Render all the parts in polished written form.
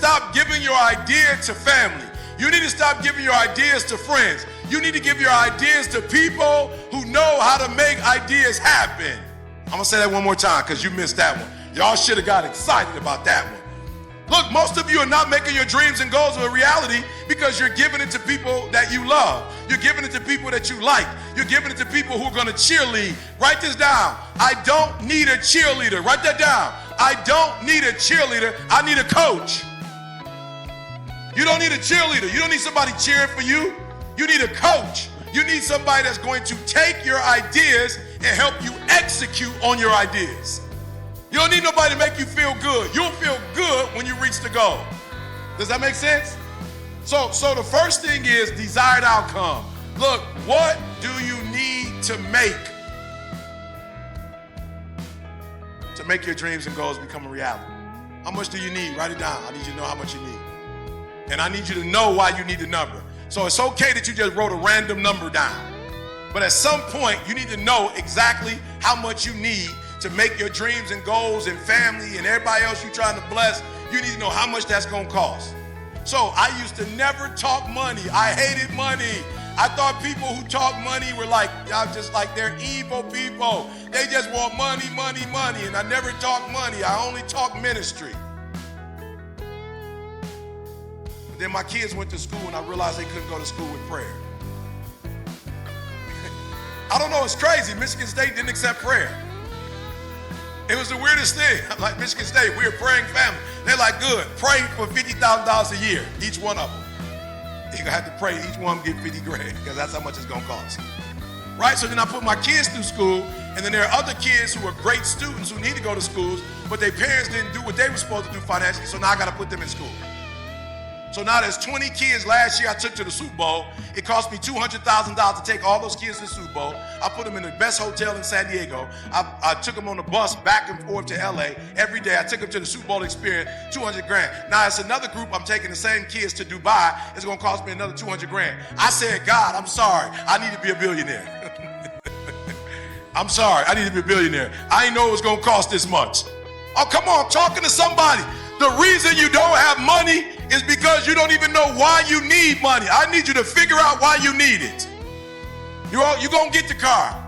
stop giving your idea to family. You need to stop giving your ideas to friends. You need to give your ideas to people who know how to make ideas happen. I'm gonna say that one more time because you missed that one. Y'all should have got excited about that one. Look, most of you are not making your dreams and goals a reality because you're giving it to people that you love. You're giving it to people that you like. You're giving it to people who are gonna cheerlead. Write this down. I don't need a cheerleader. Write that down. I don't need a cheerleader. I need a coach. You don't need a cheerleader. You don't need somebody cheering for you. You need a coach. You need somebody that's going to take your ideas and help you execute on your ideas. You don't need nobody to make you feel good. You'll feel good when you reach the goal. Does that make sense? So the first thing is desired outcome. Look, what do you need to make your dreams and goals become a reality? How much do you need? Write it down. I need you to know how much you need. And I need you to know why you need the number. So it's okay that you just wrote a random number down. But at some point, you need to know exactly how much you need to make your dreams and goals and family and everybody else you're trying to bless. You need to know how much that's going to cost. So I used to never talk money. I hated money. I thought people who talk money were like, y'all just like they're evil people. They just want money, money, money. And I never talked money. I only talked ministry. And then my kids went to school and I realized they couldn't go to school with prayer. I don't know, it's crazy. Michigan State didn't accept prayer. It was the weirdest thing. I'm like, Michigan State, we're a praying family. They're like, good, pray for $50,000 a year, each one of them. You're gonna have to pray, each one get 50 grand, because that's how much it's gonna cost. Right, so then I put my kids through school, and then there are other kids who are great students who need to go to schools, but their parents didn't do what they were supposed to do financially, so now I gotta put them in school. So now there's 20 kids last year I took to the Super Bowl. It cost me $200,000 to take all those kids to the Super Bowl. I put them in the best hotel in San Diego. I took them on the bus back and forth to LA every day. I took them to the Super Bowl experience, 200 grand. Now it's another group I'm taking the same kids to Dubai. It's gonna cost me another 200 grand. I said, God, I'm sorry. I need to be a billionaire. I'm sorry, I need to be a billionaire. I didn't know it was gonna cost this much. Oh, come on, I'm talking to somebody. The reason you don't have money is because you don't even know why you need money. I need you to figure out why you need it. You're gonna get the car.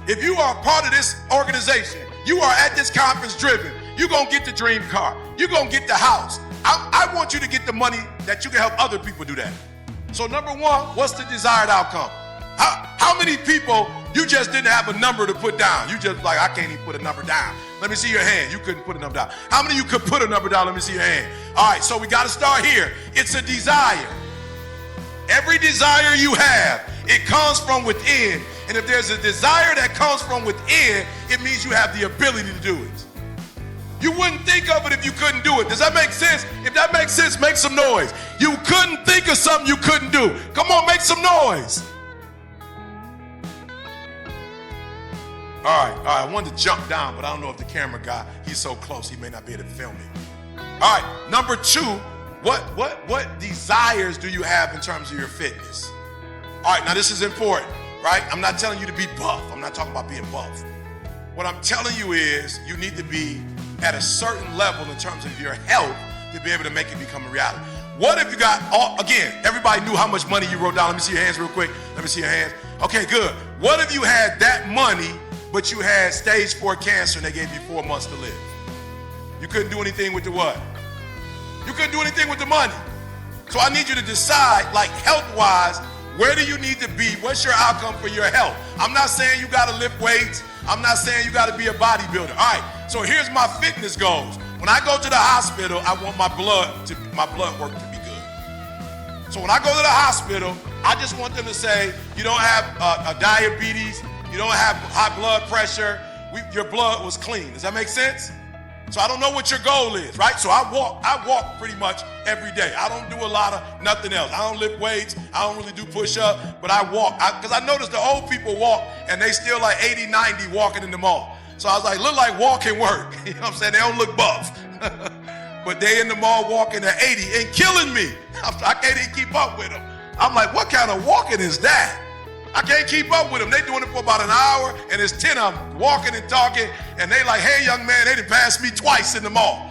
If you are part of this organization, you are at this conference driven, you're gonna get the dream car. You're gonna get the house. I want you to get the money that you can help other people do that. So number one, what's the desired outcome? How many people you just didn't have a number to put down? You just like, I can't even put a number down. Let me see your hand. You couldn't put a number down. How many of you could put a number down? Let me see your hand. All right, so we got to start here. It's a desire. Every desire you have, it comes from within. And if there's a desire that comes from within, it means you have the ability to do it. You wouldn't think of it if you couldn't do it. Does that make sense? If that makes sense, make some noise. You couldn't think of something you couldn't do. Come on, make some noise. All right, I wanted to jump down, but I don't know if the camera guy, he's so close, he may not be able to film me. All right, number two, what desires do you have in terms of your fitness? All right, now this is important, right? I'm not telling you to be buff. I'm not talking about being buff. What I'm telling you is you need to be at a certain level in terms of your health to be able to make it become a reality. What if you got, again, everybody knew how much money you wrote down. Let me see your hands real quick. Let me see your hands. Okay, good. What if you had that money but you had stage 4 cancer and they gave you 4 months to live? You couldn't do anything with the what? You couldn't do anything with the money. So I need you to decide, like health-wise, where do you need to be? What's your outcome for your health? I'm not saying you gotta lift weights. I'm not saying you gotta be a bodybuilder. All right, so here's my fitness goals. When I go to the hospital, I want my blood work to be good. So when I go to the hospital, I just want them to say, you don't have diabetes, you don't have high blood pressure, your blood was clean. Does that make sense? So I don't know what your goal is, right? So I walk pretty much every day. I don't do a lot of nothing else. I don't lift weights. I don't really do push-up, but I walk. Because I noticed the old people walk, and they still like 80, 90 walking in the mall. So I was like, look like walking work. You know what I'm saying? They don't look buff. But they in the mall walking at 80 and killing me. I can't even keep up with them. I'm like, what kind of walking is that? I can't keep up with them. They doing it for about an hour, and there's 10 of them walking and talking, and they like, hey, young man, they done passed me twice in the mall.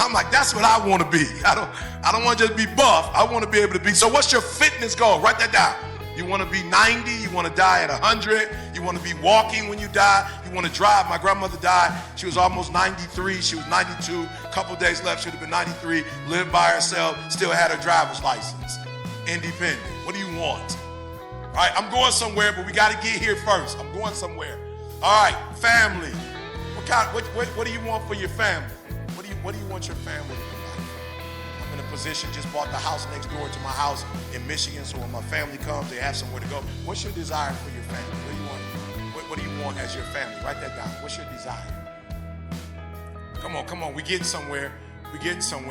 I'm like, that's what I want to be. I don't want to just be buff. I want to be able to be. So what's your fitness goal? Write that down. You want to be 90. You want to die at 100. You want to be walking when you die. You want to drive. My grandmother died. She was almost 93. She was 92. A couple days left. She would have been 93. Lived by herself. Still had her driver's license. Independent. What do you want? All right, I'm going somewhere, but we got to get here first. I'm going somewhere. All right, family. What do you want for your family? What do you want your family to be like? I'm in a position, just bought the house next door to my house in Michigan, so when my family comes, they have somewhere to go. What's your desire for your family? What do you want? What do you want as your family? Write that down. What's your desire? Come on. We're getting somewhere.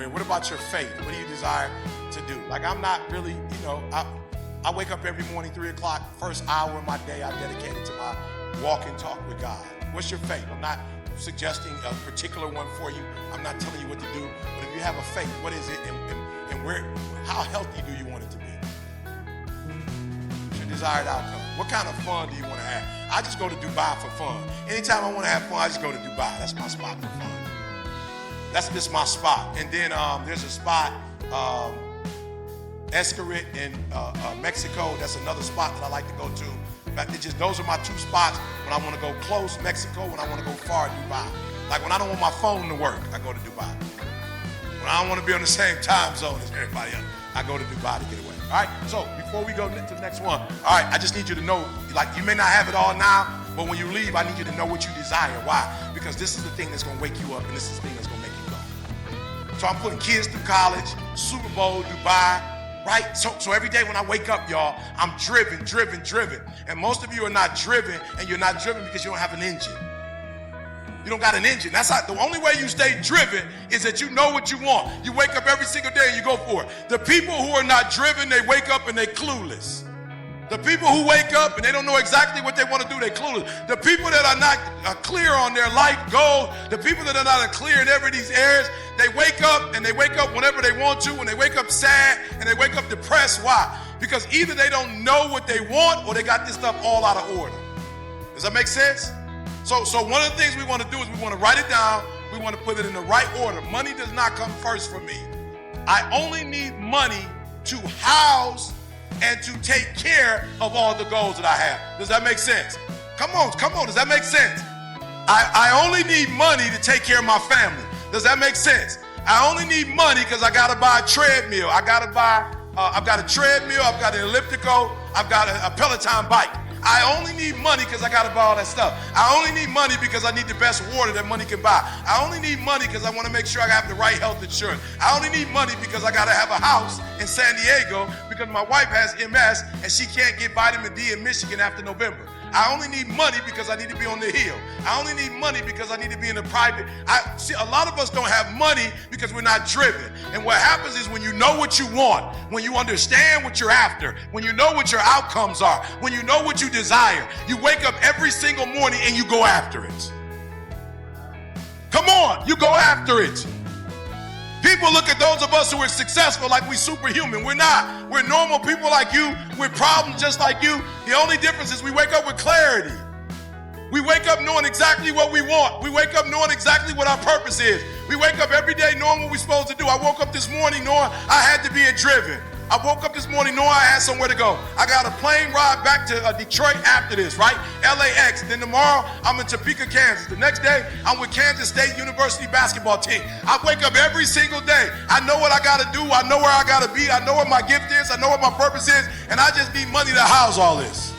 What about your faith? What do you desire to do? Like, I'm not really, I wake up every morning, 3 o'clock, first hour of my day, I dedicate it to my walk and talk with God. What's your faith? I'm not suggesting a particular one for you. I'm not telling you what to do. But if you have a faith, what is it and how healthy do you want it to be? What's your desired outcome? What kind of fun do you want to have? I just go to Dubai for fun. Anytime I want to have fun, I just go to Dubai. That's my spot for fun. That's just my spot. And then there's a spot, Escarit in Mexico. That's another spot that I like to go to. Those are my two spots when I want to go close, Mexico, when I want to go far, Dubai. Like when I don't want my phone to work, I go to Dubai. When I don't want to be on the same time zone as everybody else, I go to Dubai to get away. All right, so before we go to the next one, all right, I just need you to know, like, you may not have it all now, but when you leave, I need you to know what you desire. Why? Because this is the thing that's going to wake you up, and this is the thing that's going to make you go. So I'm putting kids through college, Super Bowl, Dubai, right? So every day when I wake up, y'all, I'm driven. And most of you are not driven, and you're not driven because you don't have an engine. You don't got an engine. That's how, the only way you stay driven is that you know what you want. You wake up every single day and you go for it. The people who are not driven, they wake up and they're clueless. The people who wake up and they don't know exactly what they want to do, they're clueless. The people that are not clear on their life goals, the people that are not clear in every of these areas, they wake up and they wake up whenever they want to, and they wake up sad and they wake up depressed. Why? Because either they don't know what they want or they got this stuff all out of order. Does that make sense? So one of the things we want to do is we want to write it down. We want to put it in the right order. Money does not come first for me. I only need money to house and to take care of all the goals that I have. Does that make sense? Come on. Does that make sense? I only need money to take care of my family. Does that make sense? I only need money because I got to buy a treadmill. I've got a treadmill. I've got an elliptical. I've got a Peloton bike. I only need money because I got to buy all that stuff. I only need money because I need the best water that money can buy. I only need money because I want to make sure I have the right health insurance. I only need money because I got to have a house in San Diego because my wife has MS and she can't get vitamin D in Michigan after November. I only need money because I need to be on the hill. I only need money because I need to be in the private. See, a lot of us don't have money because we're not driven. And what happens is when you know what you want, when you understand what you're after, when you know what your outcomes are, when you know what you desire, you wake up every single morning and you go after it. Come on, you go after it. People look at those of us who are successful like we're superhuman. We're not. We're normal people like you with problems just like you. The only difference is we wake up with clarity. We wake up knowing exactly what we want. We wake up knowing exactly what our purpose is. We wake up every day knowing what we're supposed to do. I woke up this morning knowing I had to be driven. I woke up this morning knowing I had somewhere to go. I got a plane ride back to Detroit after this, right? LAX. Then tomorrow, I'm in Topeka, Kansas. The next day, I'm with Kansas State University basketball team. I wake up every single day. I know what I got to do. I know where I got to be. I know what my gift is. I know what my purpose is. And I just need money to house all this.